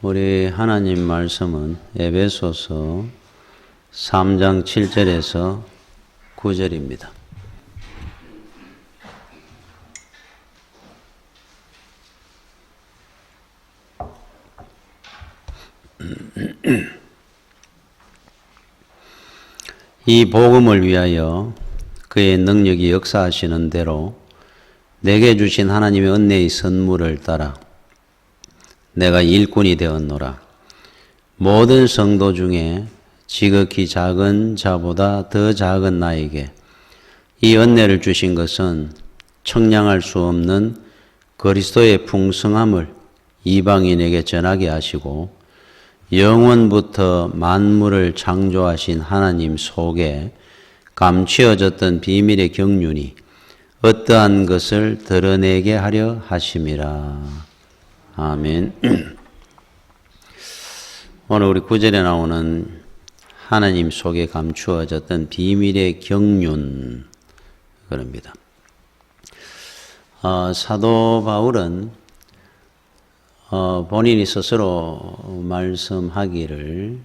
우리 하나님 말씀은 에베소서 3장 7절에서 9절입니다. 이 복음을 위하여 그의 능력이 역사하시는 대로 내게 주신 하나님의 은혜의 선물을 따라 내가 일꾼이 되었노라. 모든 성도 중에 지극히 작은 자보다 더 작은 나에게 이 은혜를 주신 것은 청량할 수 없는 그리스도의 풍성함을 이방인에게 전하게 하시고 영원부터 만물을 창조하신 하나님 속에 감추어졌던 비밀의 경륜이 어떠한 것을 드러내게 하려 하심이라. 아멘. 오늘 우리 9절에 나오는 하나님 속에 감추어졌던 비밀의 경륜, 그럽니다. 사도 바울은 본인이 스스로 말씀하기를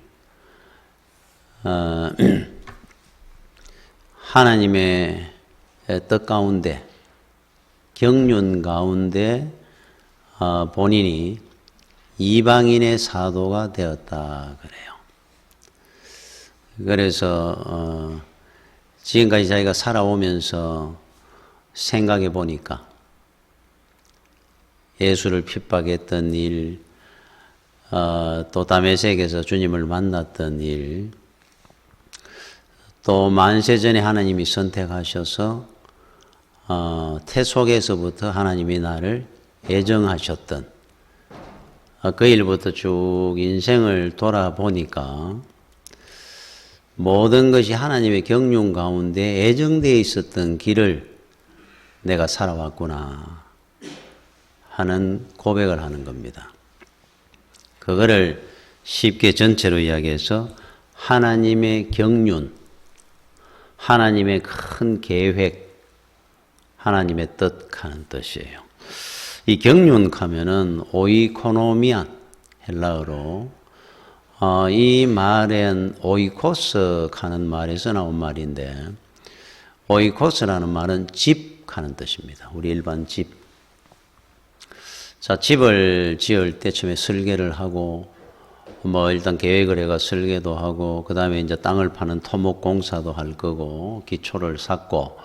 하나님의 뜻 가운데, 경륜 가운데 본인이 이방인의 사도가 되었다 그래요. 그래서 지금까지 자기가 살아오면서 생각해 보니까 예수를 핍박했던 일, 또 다메섹에서 주님을 만났던 일, 또 만세 전에 하나님이 선택하셔서 태 속에서부터 하나님이 나를 애정하셨던 그 일부터 쭉 인생을 돌아보니까 모든 것이 하나님의 경륜 가운데 애정되어 있었던 길을 내가 살아왔구나 하는 고백을 하는 겁니다. 그거를 쉽게 전체로 이야기해서 하나님의 경륜, 하나님의 큰 계획, 하나님의 뜻 하는 뜻이에요. 이 경륜 하면은 오이코노미안, 헬라어로 이 말은 오이코스 하는 말에서 나온 말인데, 오이코스라는 말은 집 하는 뜻입니다. 우리 일반 집. 자, 집을 지을 때 처음에 설계를 하고 일단 계획을 해가 설계도 하고, 그 다음에 이제 땅을 파는 토목 공사도 할 거고, 기초를 쌓고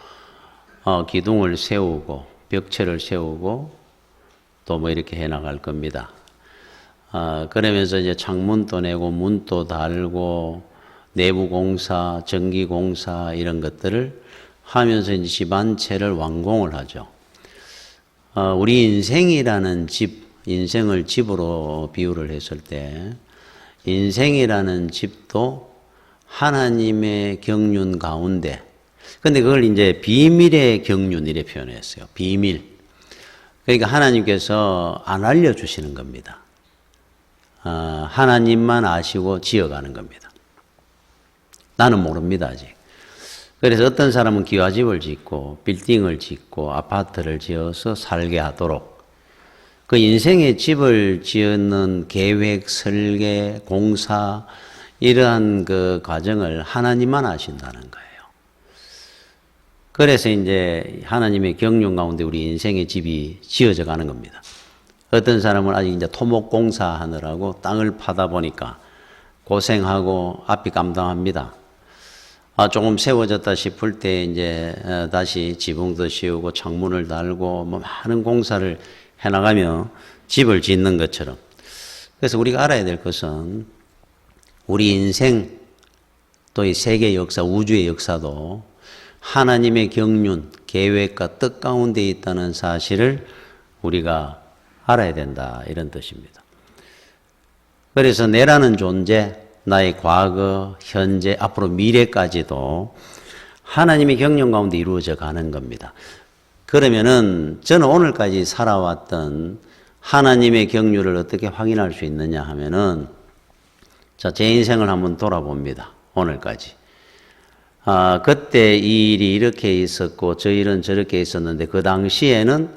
기둥을 세우고 벽체를 세우고 또 이렇게 해 나갈 겁니다. 그러면서 이제 창문도 내고 문도 달고 내부 공사, 전기 공사 이런 것들을 하면서 이제 집안체를 완공을 하죠. 우리 인생이라는 집, 인생을 집으로 비유를 했을 때 인생이라는 집도 하나님의 경륜 가운데, 근데 그걸 이제 비밀의 경륜 이렇게 표현했어요. 비밀. 그러니까 하나님께서 안 알려주시는 겁니다. 하나님만 아시고 지어가는 겁니다. 나는 모릅니다, 아직. 그래서 어떤 사람은 기와집을 짓고 빌딩을 짓고 아파트를 지어서 살게 하도록 그 인생의 집을 지었는 계획, 설계, 공사 이러한 그 과정을 하나님만 아신다는 거예요. 그래서 이제 하나님의 경륜 가운데 우리 인생의 집이 지어져 가는 겁니다. 어떤 사람은 아직 이제 토목 공사 하느라고 땅을 파다 보니까 고생하고 앞이 깜깜합니다. 조금 세워졌다 싶을 때 이제 다시 지붕도 씌우고 창문을 달고 많은 공사를 해나가며 집을 짓는 것처럼. 그래서 우리가 알아야 될 것은 우리 인생 또 이 세계 역사, 우주의 역사도 하나님의 경륜, 계획과 뜻 가운데 있다는 사실을 우리가 알아야 된다, 이런 뜻입니다. 그래서 내라는 존재, 나의 과거, 현재, 앞으로 미래까지도 하나님의 경륜 가운데 이루어져 가는 겁니다. 그러면은 저는 오늘까지 살아왔던 하나님의 경륜을 어떻게 확인할 수 있느냐 하면은, 자, 제 인생을 한번 돌아봅니다. 오늘까지. 그때 이 일이 이렇게 있었고 저 일은 저렇게 있었는데 그 당시에는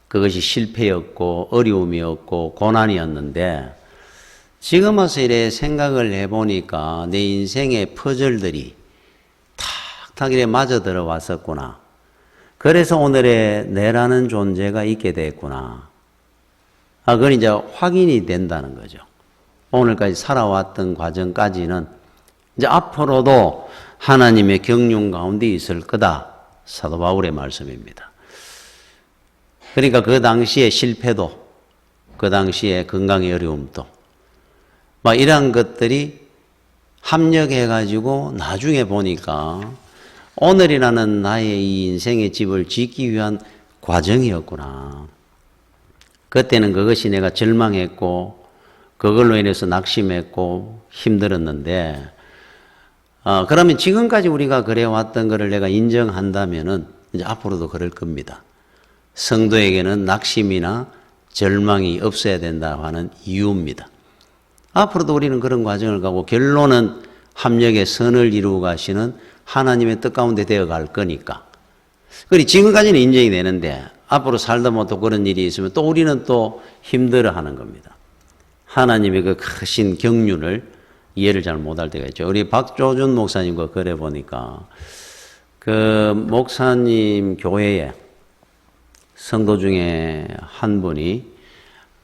그것이 실패였고 어려움이었고 고난이었는데 지금 와서 이래 생각을 해보니까 내 인생의 퍼즐들이 탁탁 이래 맞아 들어왔었구나. 그래서 오늘의 내라는 존재가 있게 됐구나. 그건 이제 확인이 된다는 거죠. 오늘까지 살아왔던 과정까지는 이제 앞으로도 하나님의 경륜 가운데 있을 거다. 사도 바울의 말씀입니다. 그러니까 그 당시의 실패도, 그 당시의 건강의 어려움도, 막 이러한 것들이 합력해가지고 나중에 보니까 오늘이라는 나의 이 인생의 집을 짓기 위한 과정이었구나. 그때는 그것이 내가 절망했고, 그걸로 인해서 낙심했고, 힘들었는데, 그러면 지금까지 우리가 그래왔던 것을 내가 인정한다면은 이제 앞으로도 그럴 겁니다. 성도에게는 낙심이나 절망이 없어야 된다고 하는 이유입니다. 앞으로도 우리는 그런 과정을 가고 결론은 합력의 선을 이루어 가시는 하나님의 뜻 가운데 되어 갈 거니까. 그리고 지금까지는 인정이 되는데 앞으로 살다 못해 그런 일이 있으면 또 우리는 또 힘들어 하는 겁니다. 하나님의 그 크신 경륜을 이해를 잘 못할 때가 있죠. 우리 박조준 목사님과 그래 보니까 그 목사님 교회에 성도 중에 한 분이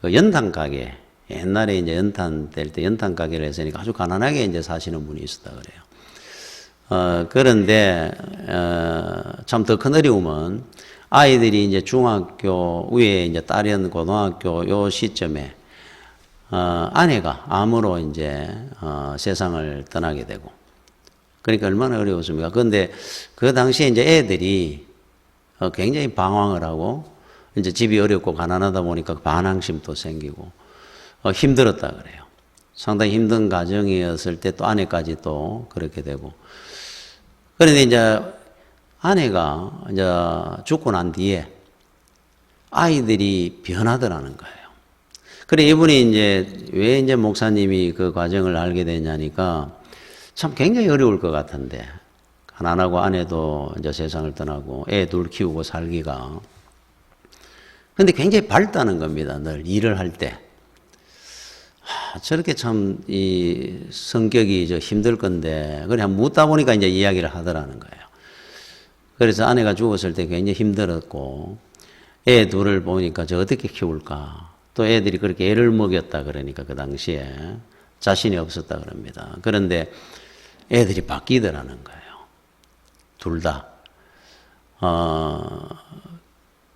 그 연탄 가게, 옛날에 이제 연탄 뗄 때 연탄 가게를 했으니까 아주 가난하게 이제 사시는 분이 있었다 그래요. 그런데, 참 더 큰 어려움은 아이들이 이제 중학교 위에 이제 딸은 고등학교 요 시점에, 아내가 암으로 이제, 세상을 떠나게 되고. 그러니까 얼마나 어려웠습니까? 그런데 그 당시에 이제 애들이 굉장히 방황을 하고, 이제 집이 어렵고 가난하다 보니까 반항심도 생기고, 힘들었다 그래요. 상당히 힘든 가정이었을 때 또 아내까지 또 그렇게 되고. 그런데 이제 아내가 이제 죽고 난 뒤에 아이들이 변하더라는 거예요. 그래 이분이 이제 왜 이제 목사님이 그 과정을 알게 됐냐니까 참 굉장히 어려울 것 같은데 가난하고 아내도 이제 세상을 떠나고 애 둘 키우고 살기가. 근데 굉장히 밝다는 겁니다. 늘 일을 할 때. 저렇게 참, 이 성격이 힘들 건데, 그래, 묻다 보니까 이제 이야기를 하더라는 거예요. 그래서 아내가 죽었을 때 굉장히 힘들었고, 애 둘을 보니까 저 어떻게 키울까. 또 애들이 그렇게 애를 먹였다 그러니까 그 당시에 자신이 없었다 그럽니다. 그런데 애들이 바뀌더라는 거예요. 둘 다.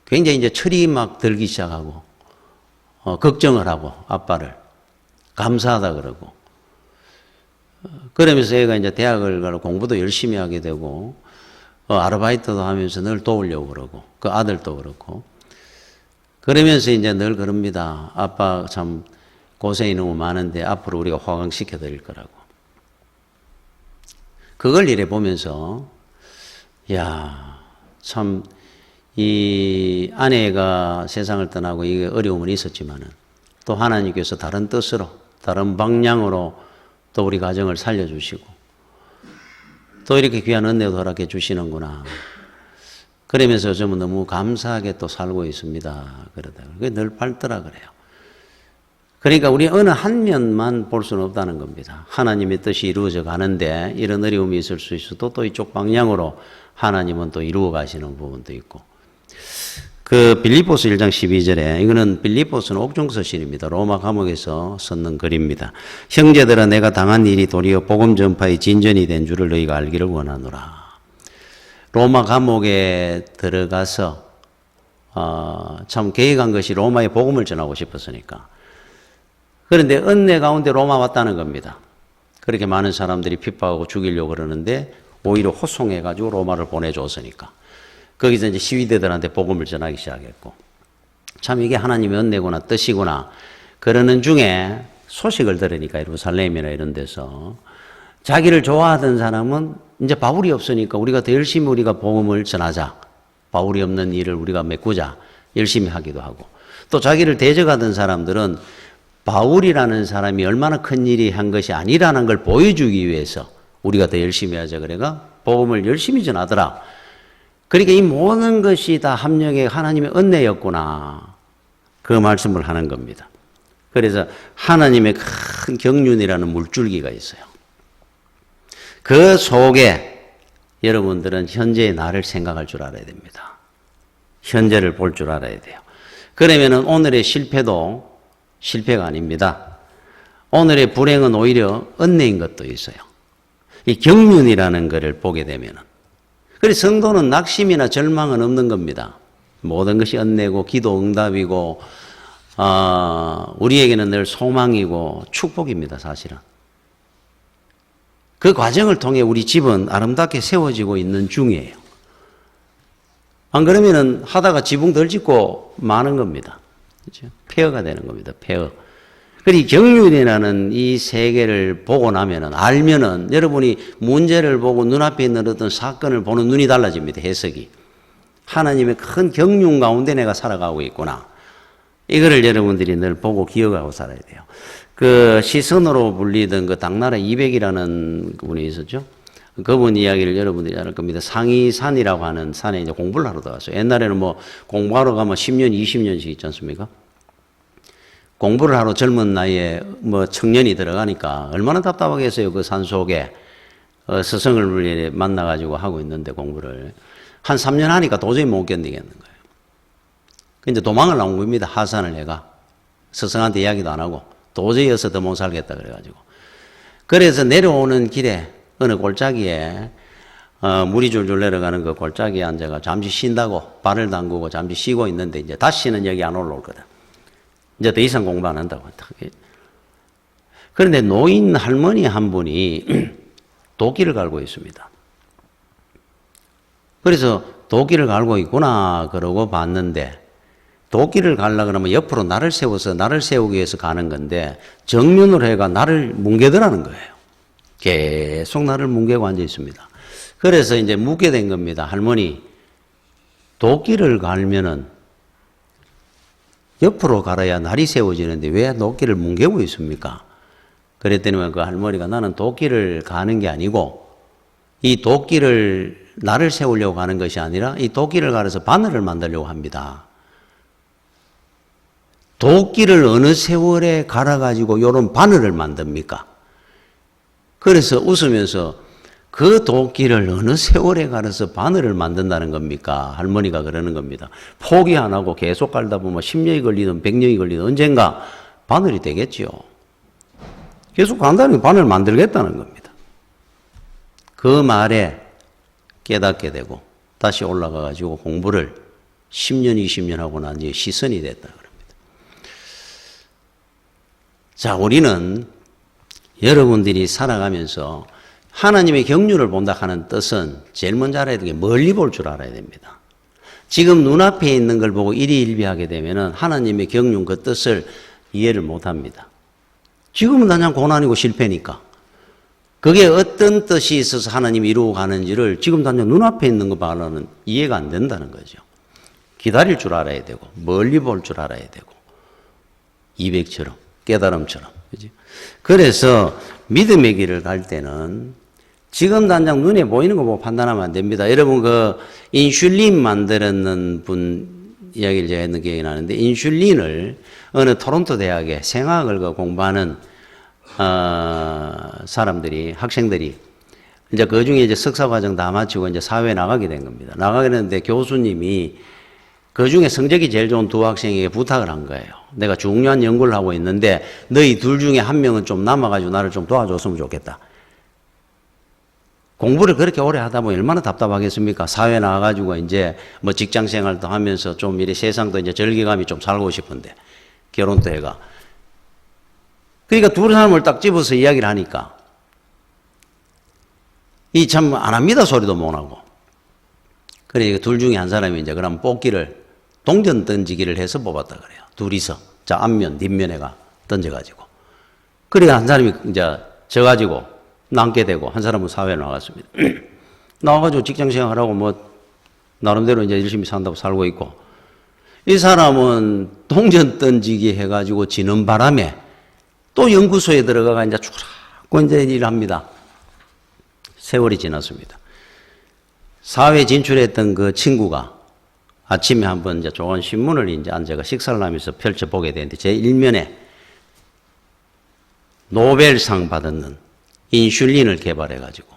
굉장히 이제 철이 막 들기 시작하고, 걱정을 하고, 아빠를. 감사하다 그러고. 그러면서 애가 이제 대학을 가고 공부도 열심히 하게 되고, 아르바이트도 하면서 늘 도우려고 그러고, 그 아들도 그렇고. 그러면서 이제 늘 그럽니다. 아빠 참 고생이 너무 많은데 앞으로 우리가 호강시켜 드릴 거라고. 그걸 이래 보면서, 야, 참, 이 아내가 세상을 떠나고 이게 어려움은 있었지만은 또 하나님께서 다른 뜻으로 다른 방향으로 또 우리 가정을 살려주시고 또 이렇게 귀한 은혜도 허락해 주시는구나. 그러면서 요즘은 너무 감사하게 또 살고 있습니다. 그러다. 그게 늘 밝더라 그래요. 그러니까 우리 어느 한 면만 볼 수는 없다는 겁니다. 하나님의 뜻이 이루어져 가는데 이런 어려움이 있을 수 있어도 또 이쪽 방향으로 하나님은 또 이루어 가시는 부분도 있고. 그 빌립보서 1장 12절에 이거는 빌립보서는 옥중서신입니다. 로마 감옥에서 썼는 글입니다. 형제들아 내가 당한 일이 도리어 복음 전파의 진전이 된 줄을 너희가 알기를 원하노라. 로마 감옥에 들어가서 참 계획한 것이 로마에 복음을 전하고 싶었으니까. 그런데 은혜 가운데 로마 왔다는 겁니다. 그렇게 많은 사람들이 핍박하고 죽이려고 그러는데 오히려 호송해가지고 로마를 보내줬으니까. 거기서 이제 시위대들한테 복음을 전하기 시작했고. 참 이게 하나님의 은혜구나, 뜻이구나. 그러는 중에 소식을 들으니까 예루살렘이나 이런 데서 자기를 좋아하던 사람은 이제 바울이 없으니까 우리가 더 열심히 우리가 복음을 전하자. 바울이 없는 일을 우리가 메꾸자. 열심히 하기도 하고. 또 자기를 대적하던 사람들은 바울이라는 사람이 얼마나 큰 일이 한 것이 아니라는 걸 보여주기 위해서 우리가 더 열심히 하자. 그래가 복음을 열심히 전하더라. 그러니까 이 모든 것이 다 합력의 하나님의 은혜였구나. 그 말씀을 하는 겁니다. 그래서 하나님의 큰 경륜이라는 물줄기가 있어요. 그 속에 여러분들은 현재의 나를 생각할 줄 알아야 됩니다. 현재를 볼 줄 알아야 돼요. 그러면은 오늘의 실패도 실패가 아닙니다. 오늘의 불행은 오히려 은혜인 것도 있어요. 이 경륜이라는 것을 보게 되면은. 그래서 성도는 낙심이나 절망은 없는 겁니다. 모든 것이 은혜고 기도 응답이고 우리에게는 늘 소망이고 축복입니다, 사실은. 그 과정을 통해 우리 집은 아름답게 세워지고 있는 중이에요. 안 그러면은 하다가 지붕 덜 짓고 마는 겁니다. 그렇죠? 폐허가 되는 겁니다, 폐허. 그리고 경륜이라는 이 세계를 보고 나면은, 알면은 여러분이 문제를 보고 눈앞에 있는 어떤 사건을 보는 눈이 달라집니다, 해석이. 하나님의 큰 경륜 가운데 내가 살아가고 있구나. 이거를 여러분들이 늘 보고 기억하고 살아야 돼요. 그 시선으로 불리던 그 당나라 이백이라는 분이 있었죠. 그분 이야기를 여러분들이 알 겁니다. 상이산이라고 하는 산에 이제 공부를 하러 들어갔어요. 옛날에는 뭐 공부하러 가면 10년, 20년씩 있지 않습니까? 공부를 하러 젊은 나이에 뭐 청년이 들어가니까 얼마나 답답하겠어요. 그 산 속에 스승을 만나가지고 하고 있는데 공부를. 한 3년 하니까 도저히 못 견디겠는 거예요. 근데 도망을 나온 겁니다. 하산을 해가. 스승한테 이야기도 안 하고 도저히 여기서 더 못 살겠다 그래가지고. 그래서 내려오는 길에 어느 골짜기에 물이 줄줄 내려가는 그 골짜기에 앉아가 잠시 쉰다고 발을 담그고 잠시 쉬고 있는데 이제 다시는 여기 안 올라올 거다. 이제 더 이상 공부 안 한다고. 그런데 노인 할머니 한 분이 도끼를 갈고 있습니다. 그래서 도끼를 갈고 있구나 그러고 봤는데, 도끼를 갈라 그러면 옆으로 나를 세워서 나를 세우기 위해서 가는 건데 정면으로 해가 나를 뭉개더라는 거예요. 계속 나를 뭉개고 앉아 있습니다. 그래서 이제 묻게 된 겁니다. 할머니, 도끼를 갈면은 옆으로 갈아야 날이 세워지는데 왜 도끼를 뭉개고 있습니까? 그랬더니 그 할머니가, 나는 도끼를 가는 게 아니고 이 도끼를 나를 세우려고 가는 것이 아니라 이 도끼를 갈아서 바늘을 만들려고 합니다. 도끼를 어느 세월에 갈아가지고 요런 바늘을 만듭니까? 그래서 웃으면서, 그 도끼를 어느 세월에 갈아서 바늘을 만든다는 겁니까? 할머니가 그러는 겁니다. 포기 안 하고 계속 갈다 보면 10년이 걸리든 100년이 걸리든 언젠가 바늘이 되겠죠. 계속 간다는 게 바늘을 만들겠다는 겁니다. 그 말에 깨닫게 되고 다시 올라가가지고 공부를 10년, 20년 하고 난 뒤에 시선이 됐다 그럽니다. 자, 우리는 여러분들이 살아가면서 하나님의 경륜을 본다 하는 뜻은 제일 먼저 알아야 되는 게 멀리 볼 줄 알아야 됩니다. 지금 눈앞에 있는 걸 보고 일희일비하게 되면 하나님의 경륜 그 뜻을 이해를 못합니다. 지금은 그냥 고난이고 실패니까. 그게 어떤 뜻이 있어서 하나님이 이루어 가는지를 지금 당장 눈앞에 있는 거 봐서는 이해가 안 된다는 거죠. 기다릴 줄 알아야 되고 멀리 볼 줄 알아야 되고 이백처럼 깨달음처럼. 그죠? 그래서 믿음의 길을 갈 때는 지금 당장 눈에 보이는 거 보고 판단하면 안 됩니다. 여러분 그 인슐린 만들었는 분 이야기를 제가 했는 기억이 나는데, 인슐린을 어느 토론토 대학에 생화학을 공부하는 사람들이, 학생들이 이제 그 중에 이제 석사 과정 다 마치고 이제 사회에 나가게 된 겁니다. 나가게 됐는데 교수님이 그 중에 성적이 제일 좋은 두 학생에게 부탁을 한 거예요. 내가 중요한 연구를 하고 있는데 너희 둘 중에 한 명은 좀 남아가지고 나를 좀 도와줬으면 좋겠다. 공부를 그렇게 오래 하다 보면 얼마나 답답하겠습니까? 사회에 나와가지고 이제 뭐 직장 생활도 하면서 좀 이래 세상도 이제 절개감이 좀 살고 싶은데 결혼도 해가. 그러니까 두 사람을 딱 집어서 이야기를 하니까 이 참 안 합니다 소리도 못 하고. 그러니까 둘 중에 한 사람이 이제 그럼 뽑기를 동전 던지기를 해서 뽑았다 그래요. 둘이서. 자, 앞면, 뒷면에가 던져가지고. 그러니까 한 사람이 이제 져가지고 남게 되고 한 사람은 사회에 나갔습니다. 나와가지고 직장 생활하고 뭐 나름대로 이제 열심히 산다고 살고 있고, 이 사람은 동전 던지기 해가지고 지는 바람에 또 연구소에 들어가가 이제 추락고 이제 일합니다. 세월이 지났습니다. 사회 진출했던 그 친구가 아침에 한번 이제 좋은 신문을 이제 앉아가 식사를 하면서 펼쳐보게 되는데 제 일면에 노벨상 받았는 인슐린을 개발해가지고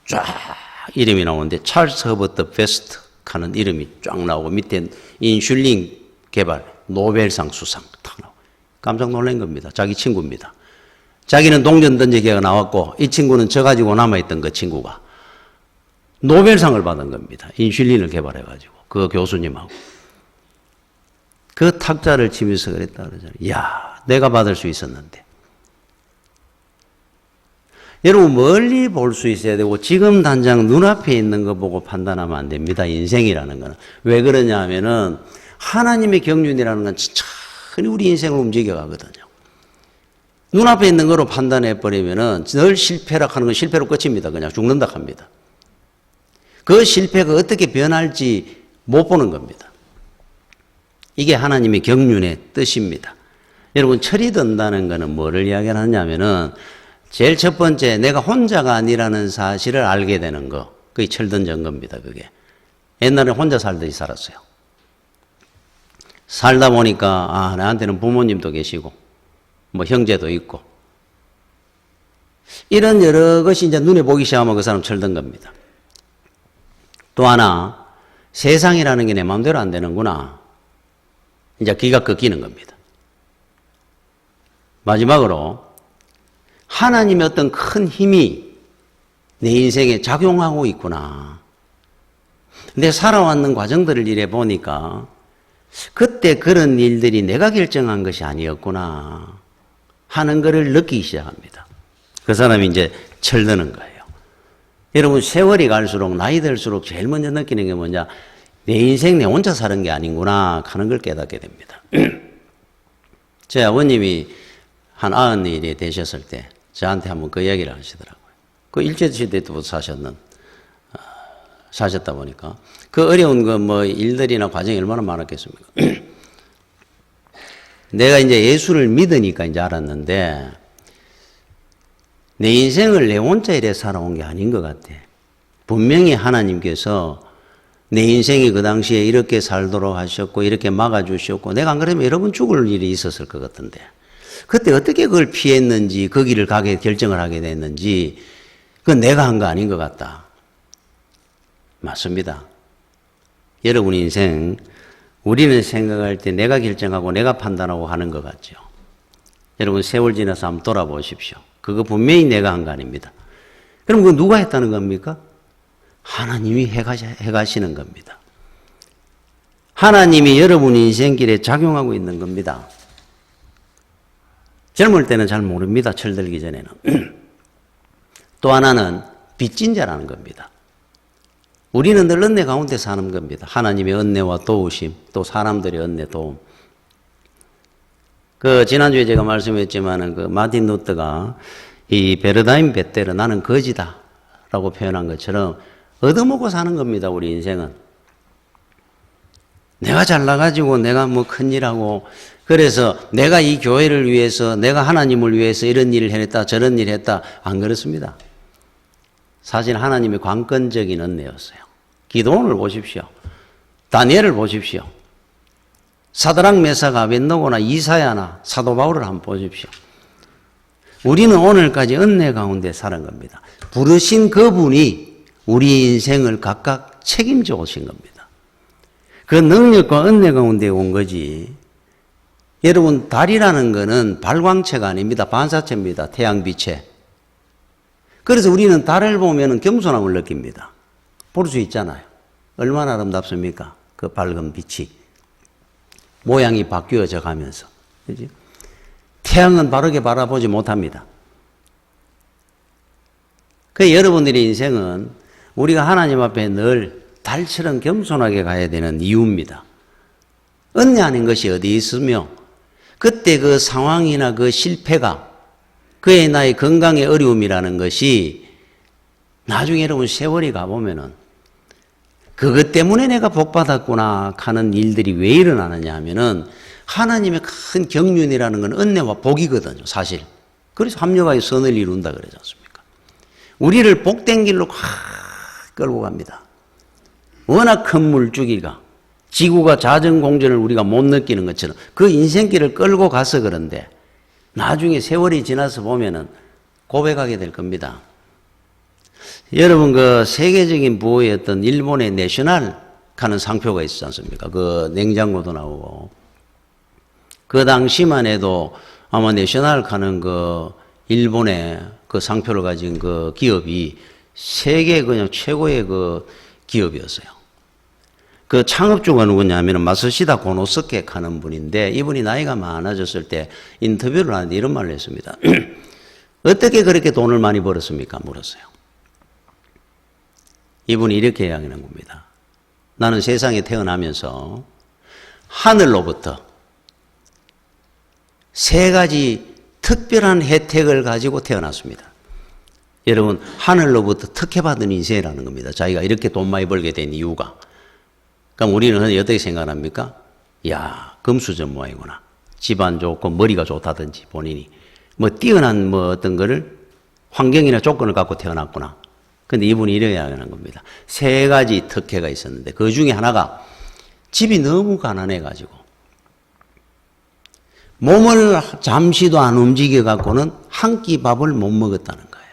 쫙 이름이 나오는데 찰스 허버트 베스트 하는 이름이 쫙 나오고 밑에 인슐린 개발 노벨상 수상 탁 나오고 깜짝 놀란 겁니다. 자기 친구입니다. 자기는 동전 던지기가 나왔고 이 친구는 저 가지고 남아있던 그 친구가 노벨상을 받은 겁니다. 인슐린을 개발해가지고 그 교수님하고 그 탁자를 치면서 그랬다 그러잖아요. 이야, 내가 받을 수 있었는데. 여러분 멀리 볼 수 있어야 되고 지금 당장 눈앞에 있는 거 보고 판단하면 안 됩니다. 인생이라는 거는. 왜 그러냐 하면은 하나님의 경륜이라는 건 천천히 우리 인생을 움직여가거든요. 눈앞에 있는 거로 판단해버리면은 늘 실패라 하는 건 실패로 끝입니다. 그냥 죽는다 합니다. 그 실패가 어떻게 변할지 못 보는 겁니다. 이게 하나님의 경륜의 뜻입니다. 여러분 철이 든다는 거는 뭐를 이야기하냐면은 제일 첫 번째 내가 혼자가 아니라는 사실을 알게 되는 거. 그게 철든 증거입니다. 그게. 옛날에 혼자 살듯이 살았어요. 살다 보니까 나한테는 부모님도 계시고 뭐 형제도 있고 이런 여러 것이 이제 눈에 보기 시작하면 그 사람 철든 겁니다. 또 하나 세상이라는 게 내 마음대로 안 되는구나. 이제 기가 꺾이는 겁니다. 마지막으로 하나님의 어떤 큰 힘이 내 인생에 작용하고 있구나. 내 살아왔는 과정들을 이래 보니까 그때 그런 일들이 내가 결정한 것이 아니었구나 하는 것을 느끼기 시작합니다. 그 사람이 이제 철드는 거예요. 여러분 세월이 갈수록 나이 들수록 제일 먼저 느끼는 게 뭐냐. 내 인생 내 혼자 사는 게 아닌구나 하는 걸 깨닫게 됩니다. 제 아버님이 한 90일이 되셨을 때 저한테 한번 그 이야기를 하시더라고요. 그 일제시대 때부터 사셨다 보니까 그 어려운 그 뭐 일들이나 과정이 얼마나 많았겠습니까? 내가 이제 예수를 믿으니까 이제 알았는데 내 인생을 내 혼자 이래 살아온 게 아닌 것 같아. 분명히 하나님께서 내 인생이 그 당시에 이렇게 살도록 하셨고 이렇게 막아주셨고 내가 안 그러면 여러분 죽을 일이 있었을 것 같은데 그때 어떻게 그걸 피했는지 그 길을 가게 결정을 하게 됐는지 그건 내가 한 거 아닌 것 같다. 맞습니다. 여러분 인생 우리는 생각할 때 내가 결정하고 내가 판단하고 하는 것 같죠. 여러분 세월 지나서 한번 돌아보십시오. 그거 분명히 내가 한 거 아닙니다. 그럼 그거 누가 했다는 겁니까? 하나님이 해가시는 겁니다. 하나님이 여러분 인생길에 작용하고 있는 겁니다. 젊을 때는 잘 모릅니다. 철들기 전에는. 또 하나는 빚진 자라는 겁니다. 우리는 늘 은혜 가운데 사는 겁니다. 하나님의 은혜와 도우심, 또 사람들의 은혜, 도움. 지난주에 제가 말씀했지만은 마틴 루터가 이 베르다임 베테르 나는 거지다 라고 표현한 것처럼 얻어먹고 사는 겁니다. 우리 인생은. 내가 잘나가지고 내가 뭐 큰일하고 그래서 내가 이 교회를 위해서 내가 하나님을 위해서 이런 일을 해냈다 저런 일을 했다 안 그렇습니다. 사실 하나님의 관건적인 은혜였어요. 기도원을 보십시오. 다니엘을 보십시오. 사드락 메삭 아벳느고나 이사야나 사도 바울을 한번 보십시오. 우리는 오늘까지 은혜 가운데 사는 겁니다. 부르신 그분이 우리 인생을 각각 책임져 오신 겁니다. 그 능력과 은혜 가운데 온 거지. 여러분 달이라는 거는 발광체가 아닙니다. 반사체입니다. 태양빛에. 그래서 우리는 달을 보면 겸손함을 느낍니다. 볼 수 있잖아요. 얼마나 아름답습니까? 그 밝은 빛이. 모양이 바뀌어져 가면서. 그지? 태양은 바르게 바라보지 못합니다. 그 여러분들의 인생은 우리가 하나님 앞에 늘 달처럼 겸손하게 가야 되는 이유입니다. 은혜 아닌 것이 어디 있으며 그때 그 상황이나 그 실패가 그의 나의 건강의 어려움이라는 것이 나중에 여러분 세월이 가보면은 그것 때문에 내가 복받았구나 하는 일들이 왜 일어나느냐 하면은 하나님의 큰 경륜이라는 건 은혜와 복이거든요, 사실. 그래서 합력하여 선을 이룬다 그러지 않습니까? 우리를 복된 길로 끌고 갑니다. 워낙 큰 물줄기가 지구가 자전공전을 우리가 못 느끼는 것처럼 그 인생길을 끌고 가서 그런데 나중에 세월이 지나서 보면은 고백하게 될 겁니다. 여러분, 그 세계적인 부호의 어떤 일본의 내셔널 하는 상표가 있지 않습니까? 그 냉장고도 나오고. 그 당시만 해도 아마 내셔널 하는 그 일본의 그 상표를 가진 그 기업이 세계 그냥 최고의 그 기업이었어요. 그 창업주가 누구냐면 마스시다 고노스케 하는 분인데, 이분이 나이가 많아졌을 때 인터뷰를 하는데 이런 말을 했습니다. 어떻게 그렇게 돈을 많이 벌었습니까? 물었어요. 이분이 이렇게 이야기하는 겁니다. 나는 세상에 태어나면서 하늘로부터 3가지 특별한 혜택을 가지고 태어났습니다. 여러분, 하늘로부터 특혜받은 인생이라는 겁니다. 자기가 이렇게 돈 많이 벌게 된 이유가. 그럼 우리는 어떻게 생각합니까? 야, 금수저모양이구나. 집안 좋고 머리가 좋다든지 본인이 뭐 뛰어난 뭐 어떤 거를 환경이나 조건을 갖고 태어났구나. 근데 이분이 이렇게 이야기하는 겁니다. 3가지 특혜가 있었는데 그 중에 하나가 집이 너무 가난해가지고 몸을 잠시도 안 움직여 갖고는 한 끼 밥을 못 먹었다는 거예요.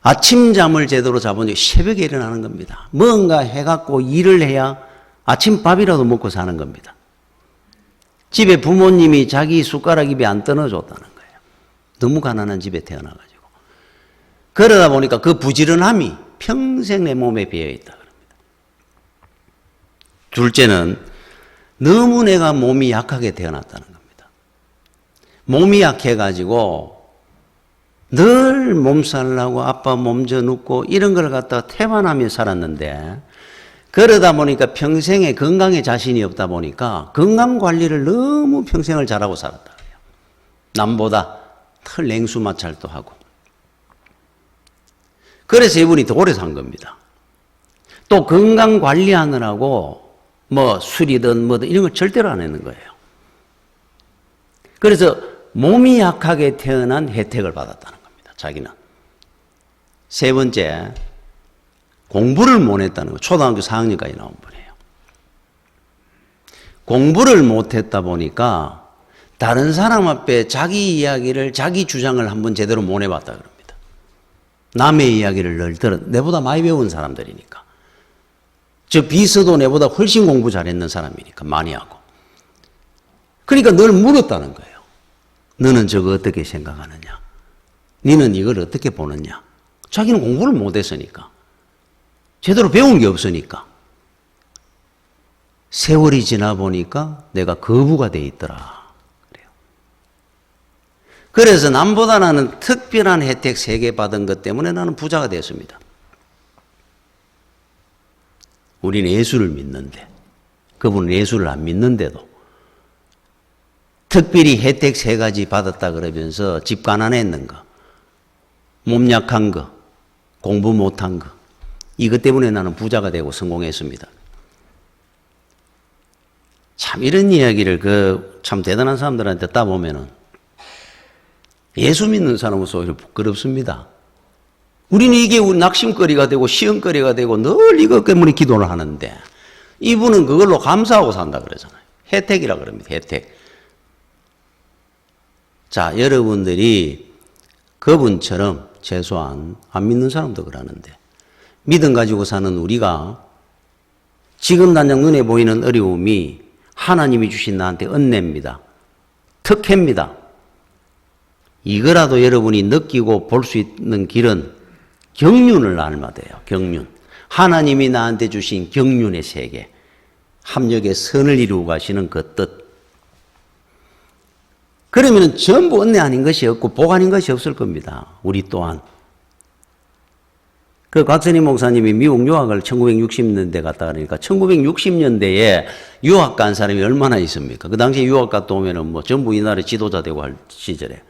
아침 잠을 제대로 자본 적이 새벽에 일어나는 겁니다. 뭔가 해갖고 일을 해야 아침 밥이라도 먹고 사는 겁니다. 집에 부모님이 자기 숟가락 입에 안 떠넣어줬다는 거예요. 너무 가난한 집에 태어나가지고. 그러다 보니까 그 부지런함이 평생 내 몸에 배어있다 그럽니다. 둘째는 너무 내가 몸이 약하게 태어났다는 겁니다. 몸이 약해가지고 늘 몸살나고 아빠 몸져 눕고 이런 걸 갖다가 태만하며 살았는데, 그러다 보니까 평생에 건강에 자신이 없다 보니까 건강관리를 너무 평생을 잘하고 살았다 그래요. 남보다 털 냉수 마찰도 하고. 그래서 이분이 더 오래 산 겁니다. 또 건강관리하느라고 뭐 술이든 뭐든 이런 걸 절대로 안 했는 거예요. 그래서 몸이 약하게 태어난 혜택을 받았다는 겁니다. 자기는. 3번째, 공부를 못 했다는 거예요. 초등학교 4학년까지 나온 분이에요. 공부를 못 했다 보니까 다른 사람 앞에 자기 이야기를, 자기 주장을 한번 제대로 못 해봤다 그럽니다. 남의 이야기를 늘 들어, 내보다 많이 배운 사람들이니까. 저 비서도 내보다 훨씬 공부 잘했는 사람이니까, 많이 하고. 그러니까 늘 물었다는 거예요. 너는 저거 어떻게 생각하느냐? 너는 이걸 어떻게 보느냐? 자기는 공부를 못했으니까. 제대로 배운 게 없으니까. 세월이 지나 보니까 내가 거부가 돼 있더라. 그래요. 그래서 남보다 나는 특별한 혜택 3개 받은 것 때문에 나는 부자가 됐습니다. 우리는 예수를 믿는데, 그분은 예수를 안 믿는데도 특별히 혜택 3가지 받았다 그러면서 집 가난했는 거, 몸 약한 거, 공부 못한 거, 이것 때문에 나는 부자가 되고 성공했습니다. 참 이런 이야기를 참 대단한 사람들한테 듣다 보면은 예수 믿는 사람으로서 오히려 부끄럽습니다. 우리는 이게 낙심거리가 되고 시험거리가 되고 늘 이것 때문에 기도를 하는데, 이분은 그걸로 감사하고 산다 그러잖아요. 혜택이라 그럽니다. 혜택. 자, 여러분들이 그분처럼 최소한 안 믿는 사람도 그러는데, 믿음 가지고 사는 우리가 지금 당장 눈에 보이는 어려움이 하나님이 주신 나한테 은혜입니다. 특혜입니다. 이거라도 여러분이 느끼고 볼 수 있는 길은 경륜을 알아야 돼요. 경륜. 하나님이 나한테 주신 경륜의 세계. 합력의 선을 이루고 가시는 그 뜻. 그러면 전부 은혜 아닌 것이 없고 복 아닌 것이 없을 겁니다. 우리 또한. 그 곽선희 목사님이 미국 유학을 1960년대 갔다 그러니까 1960년대에 유학 간 사람이 얼마나 있습니까? 그 당시에 유학 갔다 오면은 뭐 전부 이 나라의 지도자 되고 할 시절에.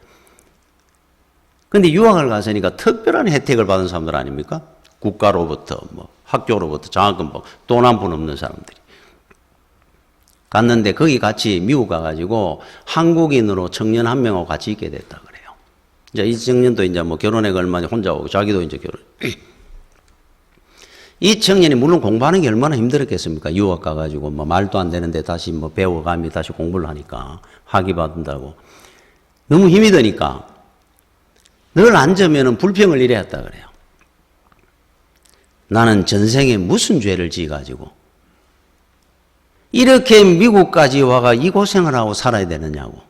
근데 유학을 갔으니까 특별한 혜택을 받은 사람들 아닙니까? 국가로부터 뭐 학교로부터 장학금 돈 한 푼 없는 사람들이. 갔는데 거기 같이 미국 가가지고 한국인으로 청년 한 명하고 같이 있게 됐다 그래요. 이제 이 청년도 이제 뭐 결혼해가 얼마 혼자 오고 자기도 이제 결혼. 이 청년이 물론 공부하는 게 얼마나 힘들었겠습니까? 유학 가가지고 뭐 말도 안 되는데 다시 뭐 배워가며 다시 공부를 하니까 학위 받는다고 너무 힘이 드니까 늘 앉으면은 불평을 이래 했다 그래요. 나는 전생에 무슨 죄를 지어가지고 이렇게 미국까지 와가 이 고생을 하고 살아야 되느냐고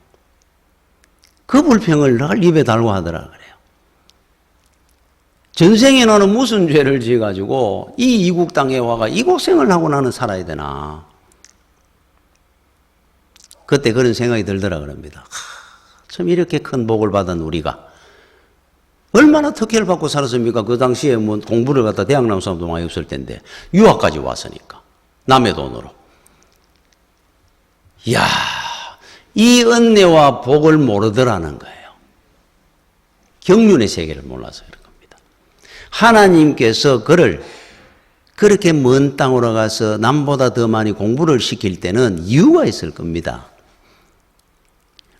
그 불평을 늘 입에 달고 하더라 그래요. 전생에 나는 무슨 죄를 지어가지고 이 이국 땅에 와가 이 고생을 하고 나는 살아야 되나. 그때 그런 생각이 들더라 그럽니다. 참 이렇게 큰 복을 받은 우리가 얼마나 특혜를 받고 살았습니까? 그 당시에 뭐 공부를 갖다 대학 나온 사람도 많이 없을 텐데 유학까지 왔으니까 남의 돈으로. 이야, 이 은혜와 복을 모르더라는 거예요. 경륜의 세계를 몰라서 그런 겁니다. 하나님께서 그를 그렇게 먼 땅으로 가서 남보다 더 많이 공부를 시킬 때는 이유가 있을 겁니다.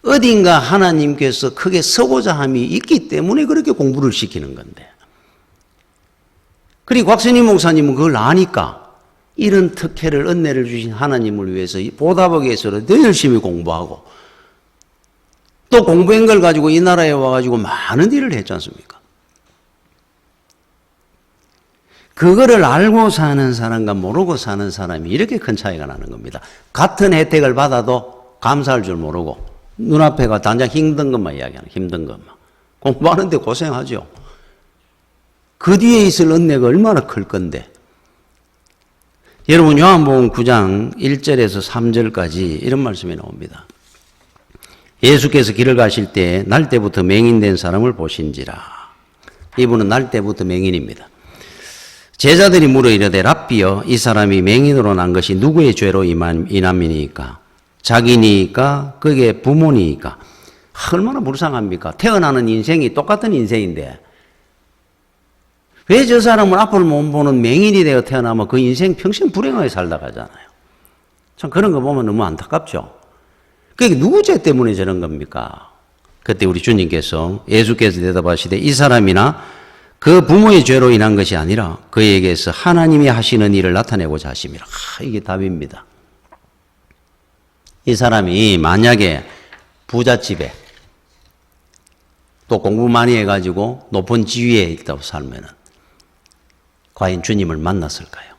어딘가 하나님께서 크게 서고자 함이 있기 때문에 그렇게 공부를 시키는 건데. 그리고 곽선희 목사님은 그걸 아니까 이런 특혜를 은혜를 주신 하나님을 위해서 보답하기 위해서 더 열심히 공부하고 또 공부한 걸 가지고 이 나라에 와가지고 많은 일을 했지 않습니까? 그거를 알고 사는 사람과 모르고 사는 사람이 이렇게 큰 차이가 나는 겁니다. 같은 혜택을 받아도 감사할 줄 모르고 눈앞에가 단장 힘든 것만 이야기하는 힘든 것만. 공부하는데 고생하죠. 그 뒤에 있을 은혜가 얼마나 클 건데. 여러분 요한복음 9장 1절에서 3절까지 이런 말씀이 나옵니다. 예수께서 길을 가실 때 날 때부터 맹인된 사람을 보신지라. 이분은 날 때부터 맹인입니다. 제자들이 물어 이르되 랍비여 이 사람이 맹인으로 난 것이 누구의 죄로 인함이니까? 자기니까 그게 부모니까? 얼마나 불쌍합니까? 태어나는 인생이 똑같은 인생인데 왜 저 사람은 앞을 못 보는 맹인이 되어 태어나면 그 인생 평생 불행하게 살다 가잖아요. 참 그런 거 보면 너무 안타깝죠. 그게 누구 죄 때문에 저런 겁니까? 그때 우리 주님께서 예수께서 대답하시되 이 사람이나 그 부모의 죄로 인한 것이 아니라 그에게서 하나님이 하시는 일을 나타내고자 하심이라. 이게 답입니다. 이 사람이 만약에 부잣집에 또 공부 많이 해가지고 높은 지위에 있다고 살면은 과연 주님을 만났을까요?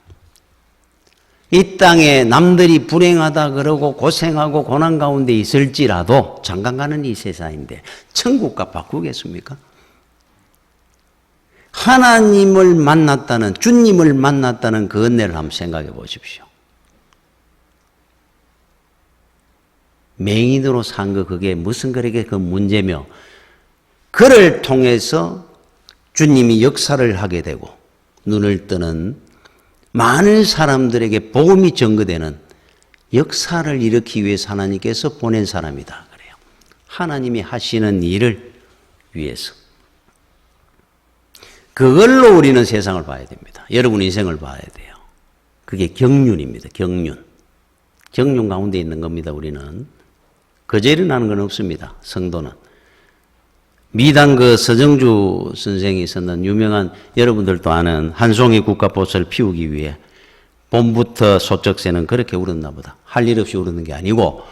이 땅에 남들이 불행하다 그러고 고생하고 고난 가운데 있을지라도 잠깐 가는 이 세상인데 천국과 바꾸겠습니까? 하나님을 만났다는 주님을 만났다는 그 은혜를 한번 생각해 보십시오. 맹인으로 산 거 그게 무슨 그렇게 그 문제며 그를 통해서 주님이 역사를 하게 되고 눈을 뜨는 많은 사람들에게 복음이 전거되는 역사를 일으키기 위해서 하나님께서 보낸 사람이다 그래요. 하나님이 하시는 일을 위해서. 그걸로 우리는 세상을 봐야 됩니다. 여러분 인생을 봐야 돼요. 그게 경륜입니다. 경륜. 경륜 가운데 있는 겁니다. 우리는. 그저 일어나는 건 없습니다. 성도는. 미당 그 서정주 선생이 있었는 유명한 여러분들도 아는 한 송이 국화꽃을 피우기 위해 봄부터 소쩍새는 그렇게 울었나 보다. 할 일 없이 울는 게 아니고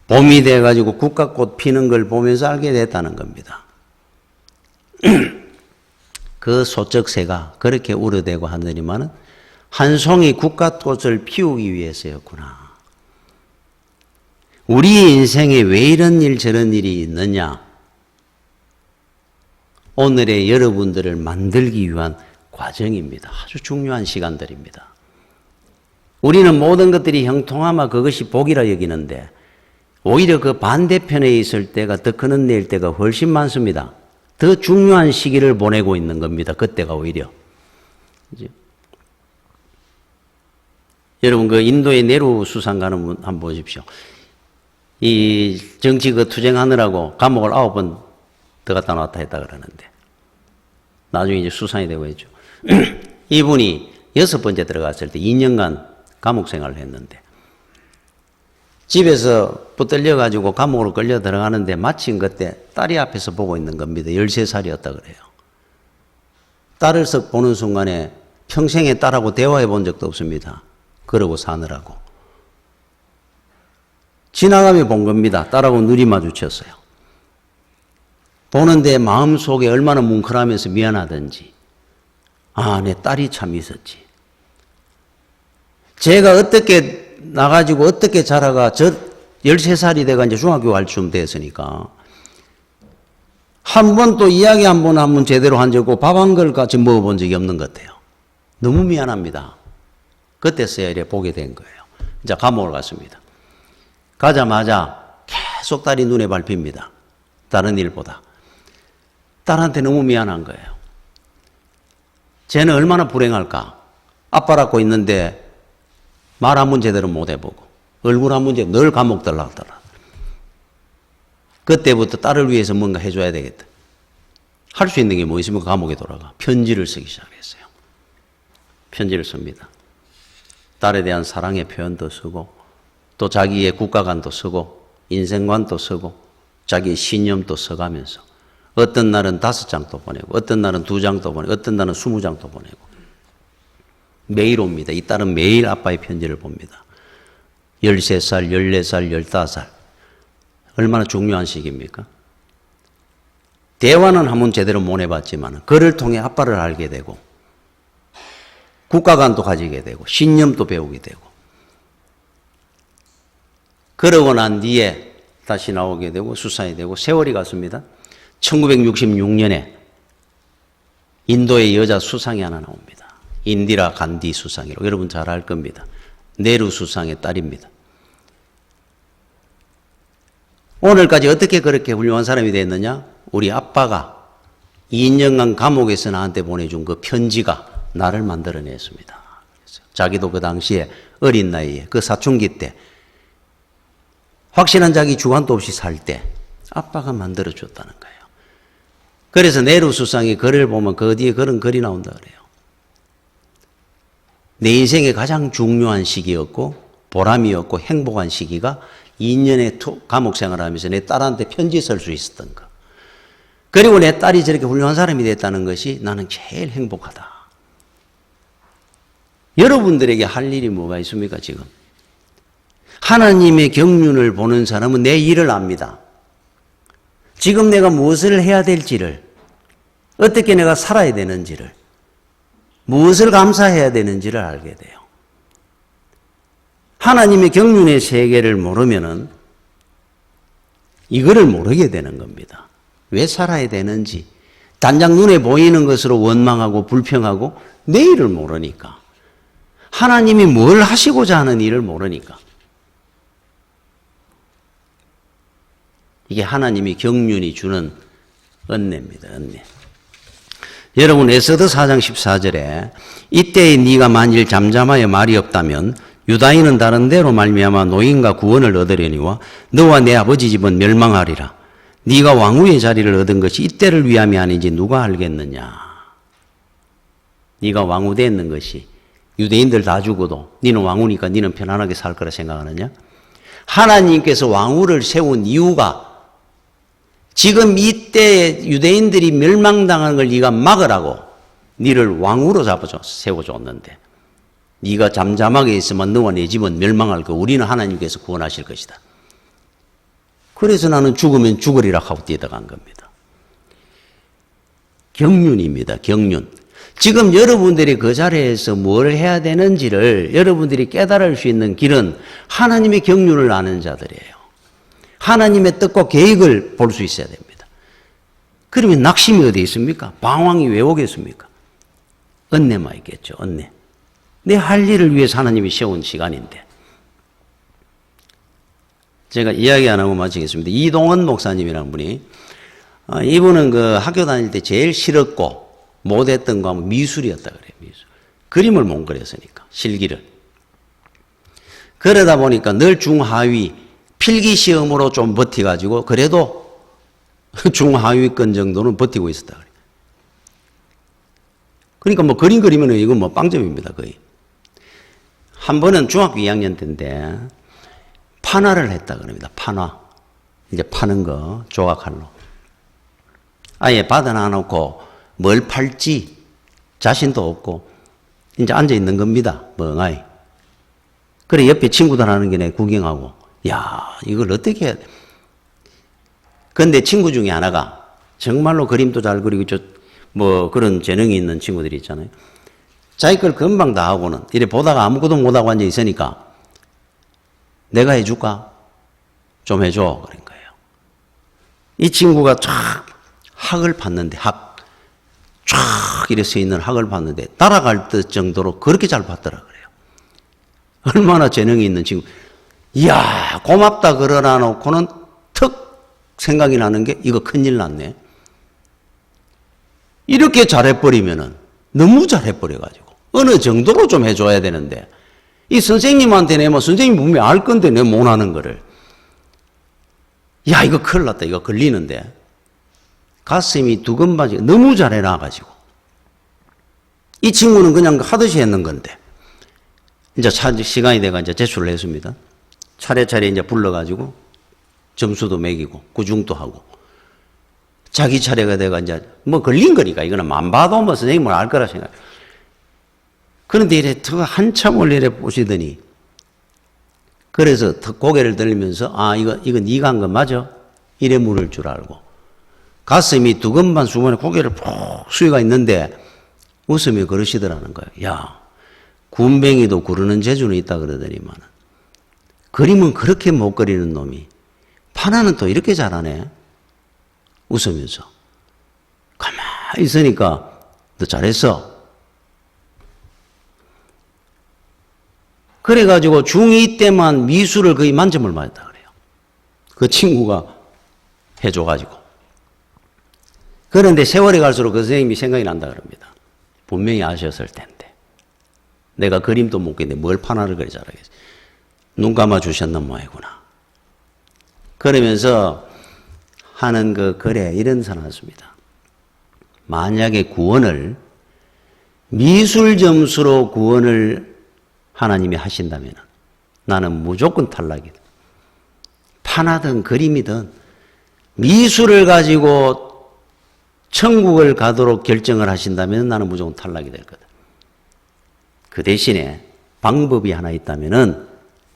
봄이 돼가지고 국화꽃 피는 걸 보면서 알게 됐다는 겁니다. 그 소쩍새가 그렇게 울어대고 하느니만은 한 송이 국화꽃을 피우기 위해서였구나. 우리 인생에 왜 이런 일 저런 일이 있느냐? 오늘의 여러분들을 만들기 위한 과정입니다. 아주 중요한 시간들입니다. 우리는 모든 것들이 형통하면 그것이 복이라 여기는데 오히려 그 반대편에 있을 때가 더 큰 은혜일 때가 훨씬 많습니다. 더 중요한 시기를 보내고 있는 겁니다. 그때가 오히려. 그죠? 여러분 그 인도의 네루 수상 가는 분 한번 보십시오. 이 정치 그 투쟁하느라고 감옥을 9번 들어갔다 나왔다 했다 그러는데 나중에 이제 수상이 되고 있죠. 이분이 6번째 들어갔을 때 2년간 감옥 생활을 했는데 집에서 붙들려 가지고 감옥으로 끌려 들어가는데 마침 그때 딸이 앞에서 보고 있는 겁니다. 13살이었다 그래요. 딸을 썩 보는 순간에 평생에 딸하고 대화해 본 적도 없습니다. 그러고 사느라고. 지나가며 본 겁니다. 딸하고 눈이 마주쳤어요. 보는데 마음속에 얼마나 뭉클하면서 미안하든지, 아, 내 딸이 참 있었지. 제가 어떻게 나가지고 어떻게 자라가 13살이 돼가 이제 중학교 갈 쯤 됐으니까 한 번 또 이야기 한 번 제대로 한 적 없고 밥 한 그릇 같이 먹어본 적이 없는 것 같아요. 너무 미안합니다. 그때서야 이래 보게 된 거예요. 이제 감옥을 갔습니다. 가자마자 계속 딸이 눈에 밟힙니다. 다른 일보다. 딸한테 너무 미안한 거예요. 쟤는 얼마나 불행할까. 아빠라고 있는데 말 한 번 제대로 못 해보고 얼굴 한 번 제대로 늘 감옥 들락더라. 그때부터 딸을 위해서 뭔가 해줘야 되겠다. 할 수 있는 게 뭐 있으면 감옥에 돌아가. 편지를 쓰기 시작했어요. 편지를 씁니다. 딸에 대한 사랑의 표현도 쓰고 또 자기의 국가관도 쓰고 인생관도 쓰고 자기의 신념도 써가면서 어떤 날은 5장도 보내고 어떤 날은 2장도 보내고 어떤 날은 20장도 보내고 매일 옵니다. 이 딸은 매일 아빠의 편지를 봅니다. 13살, 14살, 15살. 얼마나 중요한 시기입니까? 대화는 한번 제대로 못 해봤지만 그를 통해 아빠를 알게 되고 국가관도 가지게 되고 신념도 배우게 되고 그러고 난 뒤에 다시 나오게 되고 수사에 되고 세월이 갔습니다. 1966년에 인도의 여자 수상이 하나 나옵니다. 인디라 간디 수상이라고 여러분 잘 알 겁니다. 네루 수상의 딸입니다. 오늘까지 어떻게 그렇게 훌륭한 사람이 됐느냐? 우리 아빠가 2년간 감옥에서 나한테 보내준 그 편지가 나를 만들어냈습니다. 자기도 그 당시에 어린 나이에 그 사춘기 때 확실한 자기 주관도 없이 살 때 아빠가 만들어줬다는 거예요. 그래서 네루 수상이 글을 보면 그 뒤에 그런 글이 나온다 그래요. 내 인생의 가장 중요한 시기였고 보람이었고 행복한 시기가 2년의 감옥 생활을 하면서 내 딸한테 편지 쓸 수 있었던 거. 그리고 내 딸이 저렇게 훌륭한 사람이 됐다는 것이 나는 제일 행복하다. 여러분들에게 할 일이 뭐가 있습니까 지금? 하나님의 경륜을 보는 사람은 내 일을 압니다. 지금 내가 무엇을 해야 될지를, 어떻게 내가 살아야 되는지를, 무엇을 감사해야 되는지를 알게 돼요. 하나님의 경륜의 세계를 모르면은 이거를 모르게 되는 겁니다. 왜 살아야 되는지, 단장 눈에 보이는 것으로 원망하고 불평하고 내일을 모르니까, 하나님이 뭘 하시고자 하는 일을 모르니까. 이게 하나님이 경륜이 주는 은혜입니다. 은혜. 여러분 에스더 4장 14절에 이때에 네가 만일 잠잠하여 말이 없다면 유다인은 다른 데로 말미암아 노인과 구원을 얻으려니와 너와 내 아버지 집은 멸망하리라. 네가 왕후의 자리를 얻은 것이 이때를 위함이 아닌지 누가 알겠느냐. 네가 왕후 됐는 것이 유대인들 다 죽어도 너는 왕후니까 너는 편안하게 살 거라 생각하느냐? 하나님께서 왕후를 세운 이유가 지금 이때 유대인들이 멸망당하는 걸 네가 막으라고 너를 왕후로 세워줬는데 네가 잠잠하게 있으면 너와 내 집은 멸망할 거 우리는 하나님께서 구원하실 것이다. 그래서 나는 죽으면 죽으리라 하고 뛰어간 겁니다. 경륜입니다. 경륜. 지금 여러분들이 그 자리에서 뭘 해야 되는지를 여러분들이 깨달을 수 있는 길은 하나님의 경륜을 아는 자들이에요. 하나님의 뜻과 계획을 볼 수 있어야 됩니다. 그러면 낙심이 어디 있습니까? 방황이 왜 오겠습니까? 은혜만 있겠죠. 은혜. 내 할 일을 위해서 하나님이 세운 시간인데. 제가 이야기 안 하고 마치겠습니다. 이동원 목사님이라는 분이 이분은 그 학교 다닐 때 제일 싫었고 못했던 과목 미술이었다 그래요. 미술. 그림을 못 그렸으니까 실기를. 그러다 보니까 늘 중하위 필기 시험으로 좀 버티가지고 그래도 중하위권 정도는 버티고 있었다 그래요. 그러니까 뭐 그림 그리면 이건 뭐 빵점입니다 거의. 한 번은 중학교 2학년 때인데 판화를 했다 그럽니다. 판화. 이제 파는 거 조각칼로. 아예 받아놔 놓고 뭘 팔지 자신도 없고 이제 앉아 있는 겁니다. 멍하이. 그래 옆에 친구들 하는 게 내 구경하고, 야, 이걸 어떻게 해야 돼? 근데 친구 중에 하나가 정말로 그림도 잘 그리고 뭐 그런 재능이 있는 친구들이 있잖아요. 자기 걸 금방 다 하고는 이래 보다가 아무것도 못하고 앉아 있으니까 내가 해줄까? 좀 해줘. 그런 거예요. 이 친구가 쫙 학을 봤는데 쫙 이래 서 있는 학을 봤는데 따라갈 듯 정도로 그렇게 잘 봤더라 그래요. 얼마나 재능이 있는 친구. 이야, 고맙다 그러나 놓고는 턱 생각이 나는 게 이거 큰일 났네. 이렇게 잘해버리면은 너무 잘해버려가지고 어느 정도로 좀 해줘야 되는데 이 선생님한테 내면 선생님 분명히 알 건데 내 못하는 거를 야 이거 큰일 났다 이거 걸리는데 가슴이 두근반지 너무 잘해놔가지고 이 친구는 그냥 하듯이 했는 건데 이제 시간이 돼가 이제 제출을 했습니다. 차례차례 이제 불러가지고 점수도 매기고 구중도 하고 자기 차례가 돼가 이제 뭐 걸린 거니까 이거는 만 봐도 뭐 선생님은 알 거라 생각해요. 그런데 이래 한참을 이래 보시더니 그래서 고개를 들리면서 아 이거 네가 한 거 맞아? 이래 물을 줄 알고 가슴이 두근반 수건에 고개를 푹 숙여가 있는데 웃으며 그러시더라는 거예요. 야 군뱅이도 구르는 재주는 있다 그러더니만 그림은 그렇게 못 그리는 놈이 판화는 또 이렇게 잘하네. 웃으면서 가만히 있으니까 너 잘했어. 그래가지고 중2 때만 미술을 거의 만점을 맞았다 그래요. 그 친구가 해줘가지고. 그런데 세월이 갈수록 그 선생님이 생각이 난다 그럽니다. 분명히 아셨을 텐데. 내가 그림도 못 그리는데 뭘 판화를 그리 잘하겠어. 눈 감아 주셨는 모양이구나. 그러면서 하는 그 글에 이런 사 나왔습니다. 만약에 구원을 미술 점수로 구원을 하나님이 하신다면 나는 무조건 탈락이다. 판하든 그림이든 미술을 가지고 천국을 가도록 결정을 하신다면 나는 무조건 탈락이 될 거다. 그 대신에 방법이 하나 있다면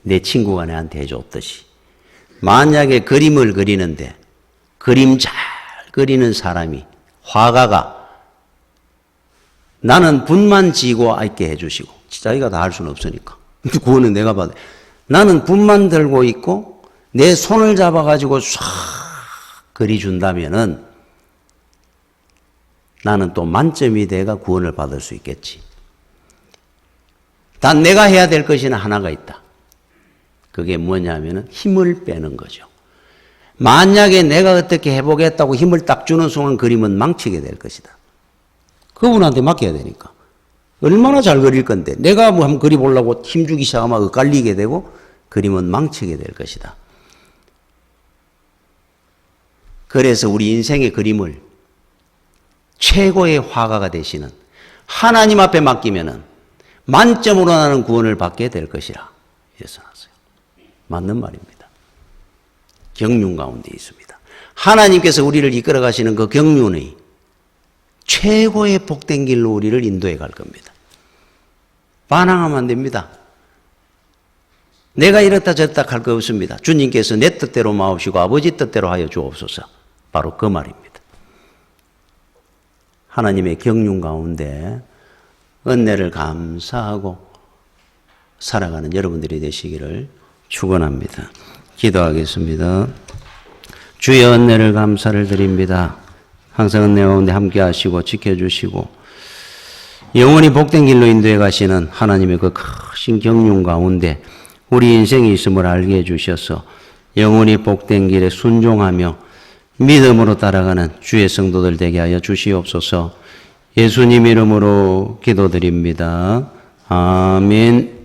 내 친구가 내한테 해줬듯이 만약에 그림을 그리는데 그림 잘 그리는 사람이 화가가 나는 붓만 지고 있게 해주시고 자기가 다 할 수는 없으니까 그거는 내가 봐도 나는 붓만 들고 있고 내 손을 잡아가지고 싹 그려준다면은 나는 또 만점이 돼가 구원을 받을 수 있겠지. 단 내가 해야 될 것이 하나가 있다. 그게 뭐냐면은 힘을 빼는 거죠. 만약에 내가 어떻게 해보겠다고 힘을 딱 주는 순간 그림은 망치게 될 것이다. 그분한테 맡겨야 되니까. 얼마나 잘 그릴 건데 내가 뭐 한번 그려보려고 힘주기 시작하면 엇갈리게 되고 그림은 망치게 될 것이다. 그래서 우리 인생의 그림을 최고의 화가가 되시는 하나님 앞에 맡기면은 만점으로 나는 구원을 받게 될 것이라. 이래서 나왔어요. 맞는 말입니다. 경륜 가운데 있습니다. 하나님께서 우리를 이끌어 가시는 그 경륜의 최고의 복된 길로 우리를 인도해 갈 겁니다. 반항하면 안 됩니다. 내가 이렇다 저렇다 할 거 없습니다. 주님께서 내 뜻대로 마옵시고 아버지 뜻대로 하여 주옵소서. 바로 그 말입니다. 하나님의 경륜 가운데 은혜를 감사하고 살아가는 여러분들이 되시기를 축원합니다. 기도하겠습니다. 주의 은혜를 감사를 드립니다. 항상 은혜 가운데 함께 하시고 지켜주시고 영원히 복된 길로 인도해 가시는 하나님의 그 크신 경륜 가운데 우리 인생이 있음을 알게 해주셔서 영원히 복된 길에 순종하며 믿음으로 따라가는 주의 성도들 되게 하여 주시옵소서. 예수님 이름으로 기도드립니다. 아멘.